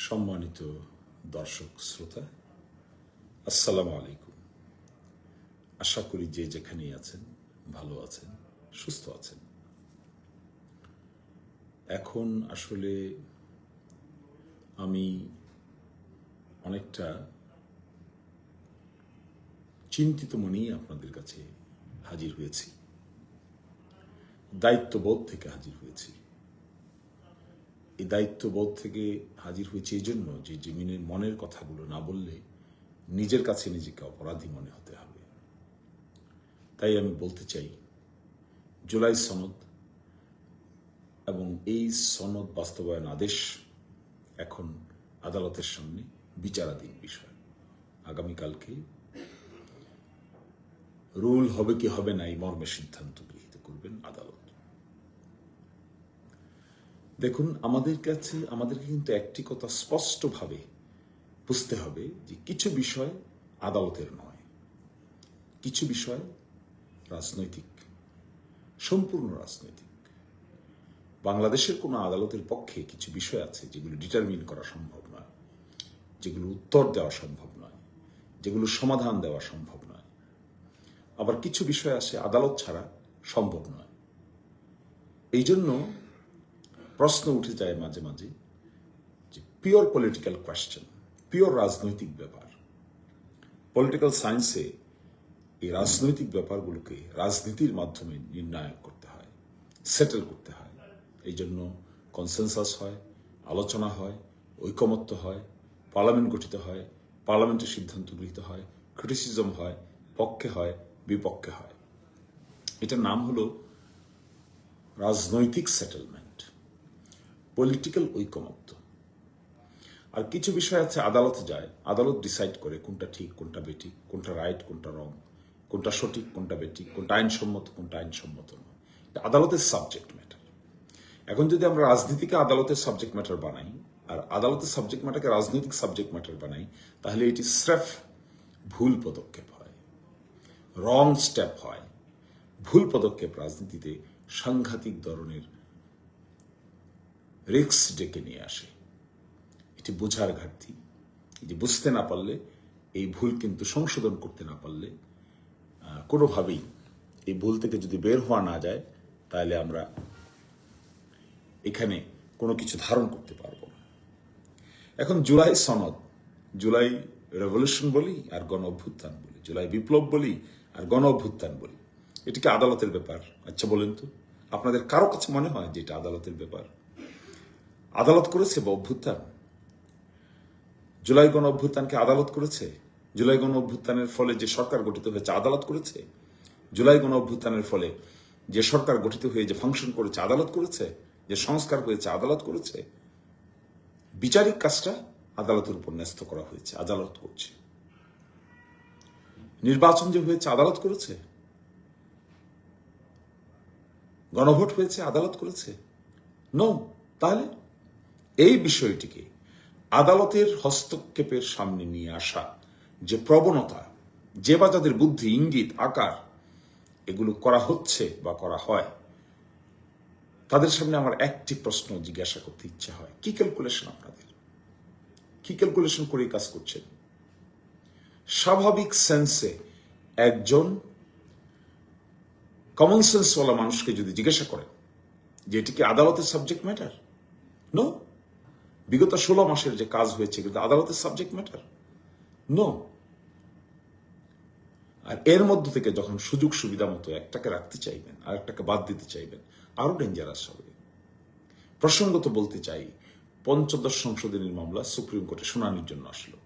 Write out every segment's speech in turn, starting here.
সম্মানিত দর্শক শ্রোতা, আসসালামু আলাইকুম। আশা করি যে যেখানেই আছেন ভালো আছেন, সুস্থ আছেন। এখন আসলে আমি অনেকটা চিন্তিত মনেই আপনাদের কাছে হাজির হয়েছি, দায়িত্ববোধ থেকে হাজির হয়েছি। এই দায়িত্ববোধ থেকে হাজির হয়েছে এই জন্য যে মনের কথাগুলো না বললে নিজের কাছে নিজেকে অপরাধী মনে হতে হবে। তাই আমি বলতে চাই, জুলাই সনদ এবং এই সনদ বাস্তবায়ন আদেশ এখন আদালতের সামনে বিচারাধীন বিষয়। আগামীকালকে রুল হবে কি হবে না এই মর্মে সিদ্ধান্ত গৃহীত করবেন আদালত। দেখুন, আমাদেরকে কিন্তু একটি কথা স্পষ্টভাবে বুঝতে হবে যে কিছু বিষয় আদালতের নয়, কিছু বিষয় রাজনৈতিক, সম্পূর্ণ রাজনৈতিক। বাংলাদেশের কোনো আদালতের পক্ষে কিছু বিষয় আছে যেগুলো ডিটারমিন করা সম্ভব নয়, যেগুলো উত্তর দেওয়া সম্ভব নয়, যেগুলো সমাধান দেওয়া সম্ভব নয়। আবার কিছু বিষয় আছে আদালত ছাড়া সম্ভব নয়। এই জন্য প্রশ্ন উঠে যায় মাঝে মাঝে যে পিওর পলিটিক্যাল কোয়েশ্চেন, পিওর রাজনৈতিক ব্যাপার। পলিটিক্যাল সায়েন্সে এই রাজনৈতিক ব্যাপারগুলোকে রাজনীতির মাধ্যমে নির্ণয় করতে হয়, সেটেল করতে হয়। এই জন্য কনসেনসাস হয়, আলোচনা হয়, ঐকমত্য হয়, পার্লামেন্ট গঠিত হয়, পার্লামেন্টের সিদ্ধান্ত গৃহীত হয়, ক্রিটিসিজম হয়, পক্ষে হয়, বিপক্ষে হয়। এটার নাম হলো রাজনৈতিক সেটেলমেন্ট, পলিটিক্যাল ঐকমত্য। আর কিছু বিষয় আছে আদালতে যায়, আদালত ডিসাইড করে কোনটা ঠিক, কোনটা বেঠিক, কোনটা রাইট, কোনটা রং, কোনটা সঠিক, কোনটা বেঠিক, কোনটা আইনসম্মত, কোনটা আইনসম্মত নয়। আদালতের সাবজেক্ট ম্যাটার। এখন যদি আমরা রাজনীতিকে আদালতের সাবজেক্ট ম্যাটার বানাই আর আদালতের সাবজেক্ট ম্যাটারকে রাজনৈতিক সাবজেক্ট ম্যাটার বানাই, তাহলে এটি স্রেফ ভুল পদক্ষেপ হয়, রং স্টেপ হয়। ভুল পদক্ষেপ রাজনীতিতে সাংঘাতিক ধরনের রিস্ক ডেকে নিয়ে আসে। এটি বোঝার ঘাটতি। এটি বুঝতে না পারলে, এই ভুল কিন্তু সংশোধন করতে না পারলে, কোনোভাবেই এই ভুল থেকে যদি বের হওয়া না যায়, তাহলে আমরা এখানে কোনো কিছু ধারণ করতে পারবো না। এখন জুলাই সনদ, জুলাই রেভলিউশন বলি আর গণ অভ্যুত্থান বলি, জুলাই বিপ্লব বলি আর গণ অভ্যুত্থান বলি, এটি কি আদালতের ব্যাপার? আচ্ছা বলেন তো, আপনাদের কারো কাছে মনে হয় যে এটা আদালতের ব্যাপার? আদালত করেছে বা অভ্যুত্থান? জুলাই গণ অভ্যুত্থানকে আদালত করেছে? জুলাই গণ অভ্যুত্থানের ফলে যে সরকার গঠিত হয়েছে আদালত করেছে? জুলাই গণ অভ্যুত্থানের ফলে যে সরকার গঠিত হয়ে যে ফাংশন করেছে আদালত করেছে? যে সংস্কার হয়েছে আদালত করেছে? বিচারিক কাজটা আদালতের উপর ন্যস্ত করা হয়েছে, আদালত করছে। নির্বাচন যে হয়েছে আদালত করেছে? গণভোট হয়েছে আদালত করেছে? নো। তাহলে এই বিষয়টিকে আদালতের হস্তক্ষেপের সামনে নিয়ে আসা যে প্রবণতা, যে বা যাদের বুদ্ধি, ইঙ্গিত, আকার এগুলো করা হচ্ছে বা করা হয়, তাদের সামনে আমার একটি প্রশ্ন জিজ্ঞাসা করতে ইচ্ছা হয়, কি ক্যালকুলেশন আপনাদের? কি ক্যালকুলেশন করে কাজ করছেন? স্বাভাবিক সেন্সে একজন কমন সেন্সওয়ালা মানুষকে যদি জিজ্ঞাসা করেন যে এটি কি আদালতের সাবজেক্ট ম্যাটার? নো। বিগত 16 মাসের যে কাজ হয়েছে কিন্তু আদালতের সাবজেক্ট ম্যাটার? নো। আর এর মধ্য থেকে যখন সুযোগ সুবিধা মতো একটাকে রাখতে চাইবেন আর একটাকে বাদ দিতে চাইবেন, আরো ডেঞ্জারাস হবে। প্রসঙ্গত বলতে চাই, 15 সংশোধনীর মামলা সুপ্রিম কোর্টে শুনানির জন্য আসলো।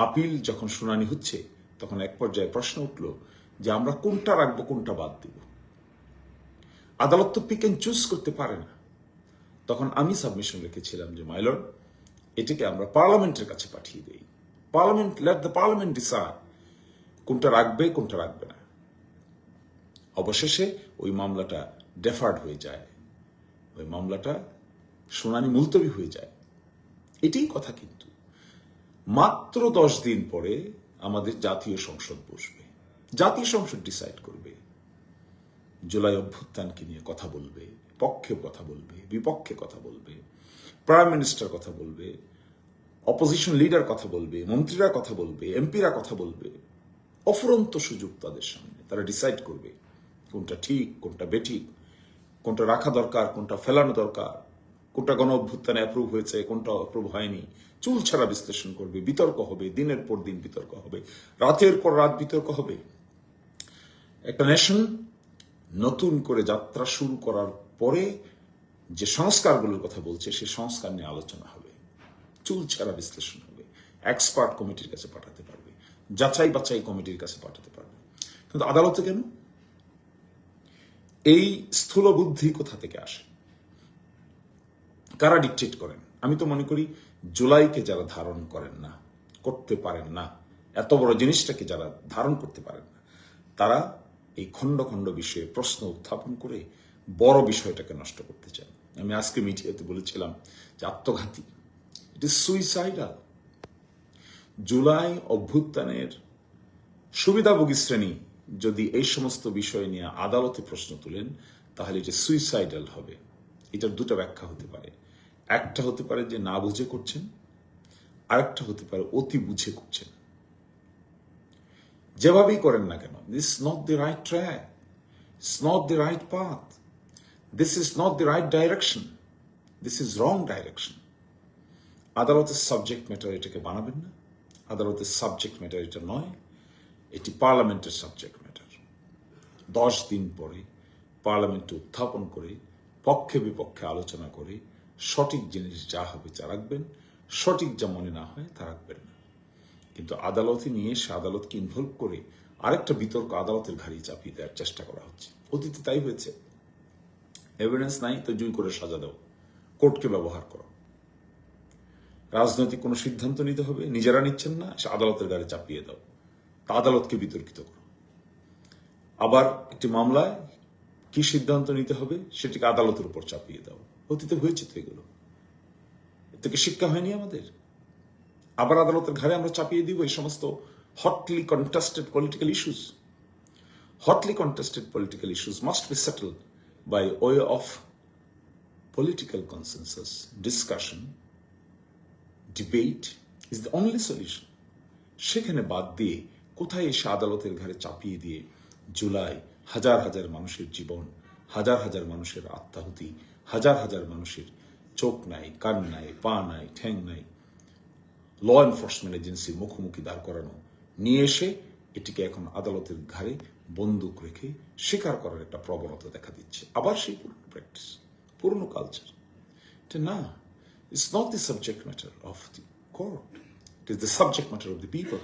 আপিল যখন শুনানি হচ্ছে তখন এক পর্যায়ে প্রশ্ন উঠল যে আমরা কোনটা রাখবো, কোনটা বাদ দিব। আদালত তো পিক এন্ড চুজ করতে পারে না। তখন আমি সাবমিশন রেখেছিলাম যে মাই লর্ড, এটাকে আমরা পার্লামেন্টের কাছে পাঠিয়ে দেই। Parliament, let the parliament decide কোনটা রাখবে, কোনটা রাখবে না। অবশেষে ওই মামলাটা ডেফার্ড হয়ে যায়, ওই মামলাটা শুনানি মুলতবি হয়ে যায়। এটাই কথা। কিন্তু মাত্র 10 দিন পরে আমাদের জাতীয় সংসদ বসবে। জাতীয় সংসদ ডিসাইড করবে, জুলাই অভ্যুত্থানকে নিয়ে কথা বলবে, পক্ষে কথা বলবে, বিপক্ষে কথা বলবে, প্রাইম মিনিস্টার কথা বলবে, অপোজিশন লিডার কথা বলবে, মন্ত্রীরা কথা বলবে, এমপিরা কথা বলবে। অফুরন্ত সুযোগ তাদের সামনে, তারা ডিসাইড করবে কোনটা ঠিক, কোনটা বেঠিক, কোনটা রাখা দরকার, কোনটা ফেলানো দরকার, কোনটা গণ অভ্যুত্থানে অ্যাপ্রুভ হয়েছে, কোনটা অ্যাপ্রুভ হয়নি। চুল ছাড়া বিশ্লেষণ করবে, বিতর্ক হবে, দিনের পর দিন বিতর্ক হবে, রাতের পর রাত বিতর্ক হবে। একটা নেশন নতুন করে যাত্রা শুরু করার পরে যে সংস্কারগুলোর কথা বলছে, সেই সংস্কার নিয়ে আলোচনা হবে, চুল ছাড়া বিশ্লেষণ হবে, এক্সপার্ট কমিটির কাছে পাঠাতে পারবে, যাচাই বাছাই কমিটির কাছে পাঠাতে পারবে। কিন্তু আদালতে কেন? এই স্থূল বুদ্ধি কোথা থেকে আসে? কারা ডিকটেট করেন? আমি তো মনে করি জুলাইকে যারা ধারণ করেন না, করতে পারেন না, এত বড় জিনিসটাকে যারা ধারণ করতে পারেন না, তারা এই খণ্ড খণ্ড বিষয়ে প্রশ্ন উত্থাপন করে বড় বিষয়টাকে নষ্ট করতে চান। আমি আজকে মিডিয়াতে বলেছিলাম যে আত্মঘাতী, ইট ইজ সুইসাইডাল। জুলাই অভ্যুত্থানের সুবিধাভোগী শ্রেণী যদি এই সমস্ত বিষয় নিয়ে আদালতে প্রশ্ন তুলেন, তাহলে এটা সুইসাইডাল হবে। এটার দুটো ব্যাখ্যা হতে পারে। একটা হতে পারে যে না বুঝে করছেন, আরেকটা হতে পারে অতি বুঝে করছেন। যেভাবেই করেন না কেন, this is not the right track, it's not the right path, this is not the right direction, this is wrong direction. আদালতের সাবজেক্ট ম্যাটার এটাকে বানাবেন না। আদালতের সাবজেক্ট ম্যাটার এটা নয়, এটি পার্লামেন্টের সাবজেক্ট ম্যাটার। 10 দিন পরে পার্লামেন্টে উত্থাপন করে পক্ষে বিপক্ষে আলোচনা করে সঠিক জিনিস যা হবে তা রাখবেন, সঠিক যা মনে না হয় তা রাখবেন না। কিন্তু আদালতে নিয়ে এসে আদালতকে ইনভলভ করে আরেকটা বিতর্ক আদালতের ঘাড়ি চাপিয়ে দেওয়ার চেষ্টা করা হচ্ছে। অতীতে তাই হয়েছে। এভিডেন্স নাই তো জুই করে সাজা দাও, কোর্টকে ব্যবহার করো। রাজনৈতিক কোনো সিদ্ধান্ত নিতে হবে, নিজেরা নিচ্ছেন না, সে আদালতের ঘাড়ে চাপিয়ে দাও, তা আদালতকে বিতর্কিত করো। আবার একটি মামলায় কি সিদ্ধান্ত নিতে হবে সেটিকে আদালতের উপর চাপিয়ে দাও। অতীতে হয়েছে তো এগুলো, এর থেকে শিক্ষা হয়নি আমাদের? আবার আদালতের ঘাড়ে আমরা চাপিয়ে দিব এই সমস্ত hotly contested political issues. Hotly contested political issues must be settled by way of political consensus, discussion, debate is the only solution. সেখানে বাদ দিয়ে কোথায় এসে আদালতের ঘাড়ে চাপিয়ে দিয়ে জুলাই হাজার হাজার মানুষের জীবন, হাজার হাজার মানুষের আত্মাহুতি, হাজার হাজার মানুষের চোখ নাই, কান নাই, পা নাই, ঠ্যাং নাই, ল এনফোর্সমেন্ট এজেন্সির মুখোমুখি দাঁড় করানো, নিয়ে এসে এটিকে এখন আদালতের ঘাড়ে বন্দুক রেখে স্বীকার করার একটা প্রবণতা দেখা দিচ্ছে। আবার সেই পুরনো প্র্যাকটিস, পুরনো কালচার। এটা না, it's not the subject matter of the court, it is the subject matter of the people.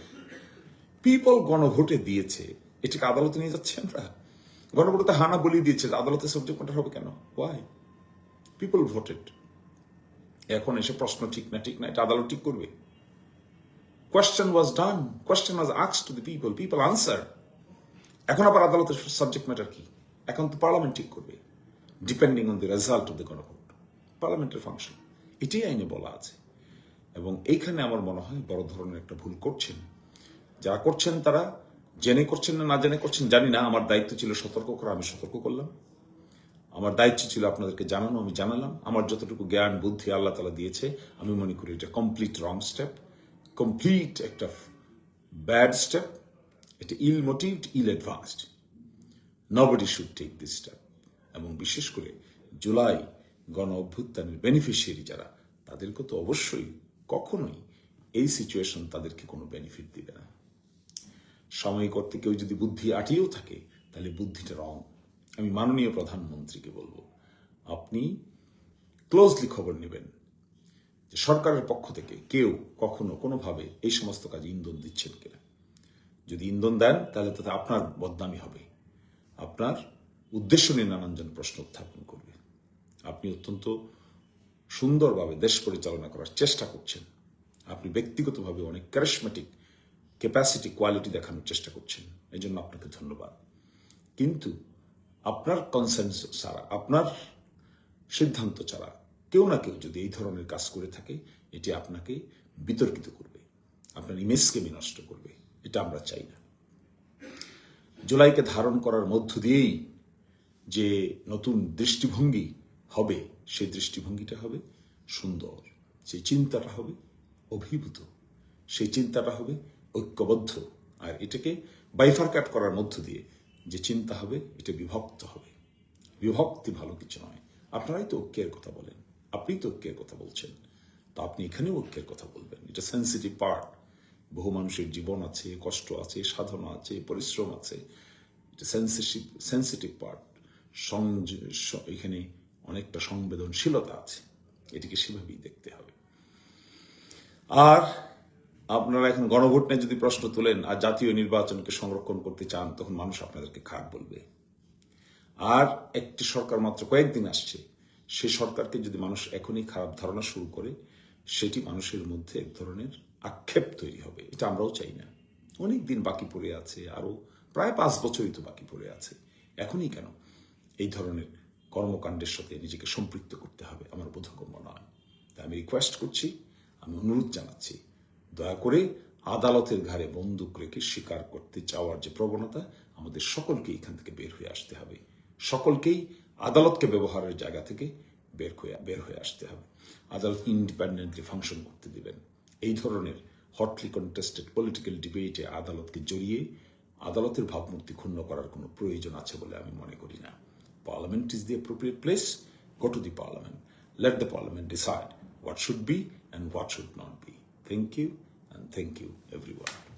People গণভোটে দিয়েছে, এটাকে আদালতে নিয়ে যাচ্ছে আমরা। গণভোটে হানা বলিয়ে দিয়েছে, আদালতের সাবজেক্ট ম্যাটার হবে কেন? ওয়াই? People voted. এখন এসে প্রশ্ন ঠিক না ঠিক না এটা আদালত ঠিক করবে? Question was done, question was asked to the people, people answered. এখন আবার আদালতের সাবজেক্ট ম্যাটার কি? এখন তো পার্লামেন্ট ঠিক করবে, depending on the result of the গণভোট। পার্লামেন্টের ফাংশন এটাই আইনে বলা আছে। এবং এইখানে আমার মনে হয় বড় ধরনের একটা ভুল করছেন। যারা করছেন তারা জেনে করছেন না জেনে করছেন জানি না। আমার দায়িত্ব ছিল সতর্ক করা, আমি সতর্ক করলাম। আমার দায়িত্ব ছিল আপনাদেরকে জানানো, আমি জানালাম। আমার যতটুকু জ্ঞান বুদ্ধি আল্লাহ তাআলা দিয়েছে, আমি মনে করি এটা কমপ্লিট রং স্টেপ, কমপ্লিট একটা ব্যাড স্টেপ, এটা ill motivated, ill advanced. Nobody should take this step. এবং বিশেষ করে জুলাই গণ অভ্যুত্থানের বেনিফিশিয়ারি যারা, তাদেরকে তো অবশ্যই কখনোই এই সিচুয়েশন তাদেরকে কোনো বেনিফিট দিবে না। সাময়িক অর্থে কেউ যদি বুদ্ধি আটিয়েও থাকে, তাহলে বুদ্ধিটা রং। আমি মাননীয় প্রধানমন্ত্রীকে বলবো, আপনি ক্লোজলি খবর নেবেন যে সরকারের পক্ষ থেকে কেউ কখনো কোনোভাবে এই সমস্ত কাজে ইন্ধন দিচ্ছেন কিনা। যদি ইন্ধন দেন তাহলে তাতে আপনার বদনামি হবে, আপনার উদ্দেশ্য নিয়ে নানানজন প্রশ্ন উত্থাপন করবে। আপনি অত্যন্ত সুন্দরভাবে দেশ পরিচালনা করার চেষ্টা করছেন, আপনি ব্যক্তিগতভাবে অনেক ক্যারিশমেটিক ক্যাপাসিটি, কোয়ালিটি দেখানোর চেষ্টা করছেন, এই জন্য আপনাকে ধন্যবাদ। কিন্তু আপনার কনসেন্স ছাড়া, আপনার সিদ্ধান্ত ছাড়া কেউ না কেউ যদি এই ধরনের কাজ করে থাকে, এটি আপনাকে বিতর্কিত করবে, আপনার ইমেজকে বিনষ্ট করবে। এটা আমরা চাই না। জুলাইকে ধারণ করার মধ্য দিয়েই যে নতুন দৃষ্টিভঙ্গি হবে, সেই দৃষ্টিভঙ্গিটা হবে সুন্দর, সেই চিন্তাটা হবে অভিভূত, সেই চিন্তাটা হবে ঐক্যবদ্ধ। আর এটাকে বাইফারকাট করার মধ্য দিয়ে যে চিন্তা হবে, এটা বিভক্ত হবে। বিভক্তি ভালো কিছু নয়। আপনারাই তো ঐক্যের কথা বলেন, আপনি তো ঐক্যের কথা বলছেন, তো আপনি এখানেও ঐক্যের কথা বলবেন। এটা সেন্সিটিভ পার্ট। বহু মানুষের জীবন আছে, কষ্ট আছে, সাধনা আছে, পরিশ্রম আছে। এটা সেন্সিটিভ পার্ট। এখানে অনেকটা সংবেদনশীলতা আছে, এটিকে সেভাবেই দেখতে হবে। আর আপনারা এখন গণভোট নিয়ে যদি প্রশ্ন তোলেন আর জাতীয় নির্বাচনকে সংরক্ষণ করতে চান, তখন মানুষ আপনাদেরকে খারাপ বলবে। আর একটি সরকার মাত্র কয়েকদিন আসছে, সেই সরকারকে যদি মানুষ এখনই খারাপ ধারণা শুরু করে, সেটি মানুষের মধ্যে এক ধরনের আক্ষেপ তৈরি হবে। এটা আমরাও চাই না। অনেক দিন বাকি পড়ে আছে, আরো প্রায় 5 বছরই তো বাকি পড়ে আছে। এখনই কেন এই ধরনের কর্মকাণ্ডের সাথে নিজেকে সম্পৃক্ত করতে হবে? আমার বোধগম্য নয়। তাই আমি রিকোয়েস্ট করছি, আমি অনুরোধ জানাচ্ছি, দয়া করে আদালতের ঘাড়ে বন্দুক রেখে স্বীকার করতে চাওয়ার যে প্রবণতা, আমাদের সকলকে এখান থেকে বের হয়ে আসতে হবে। সকলকেই আদালতকে ব্যবহারের জায়গা থেকে বের হয়ে আসতে হবে। আদালত ইন্ডিপেন্ডেন্টলি ফাংশন করতে দিবেন। এই ধরনের হটলি কন্টেস্টেড পলিটিক্যাল ডিবেটে আদালতকে জড়িয়ে আদালতের ভাবমূর্তি ক্ষুণ্ণ করার কোনো প্রয়োজন আছে বলে আমি মনে করি না। Parliament is the appropriate place. Go to the Parliament. Let the Parliament decide what should be and what should not be. Thank you, and thank you, everyone.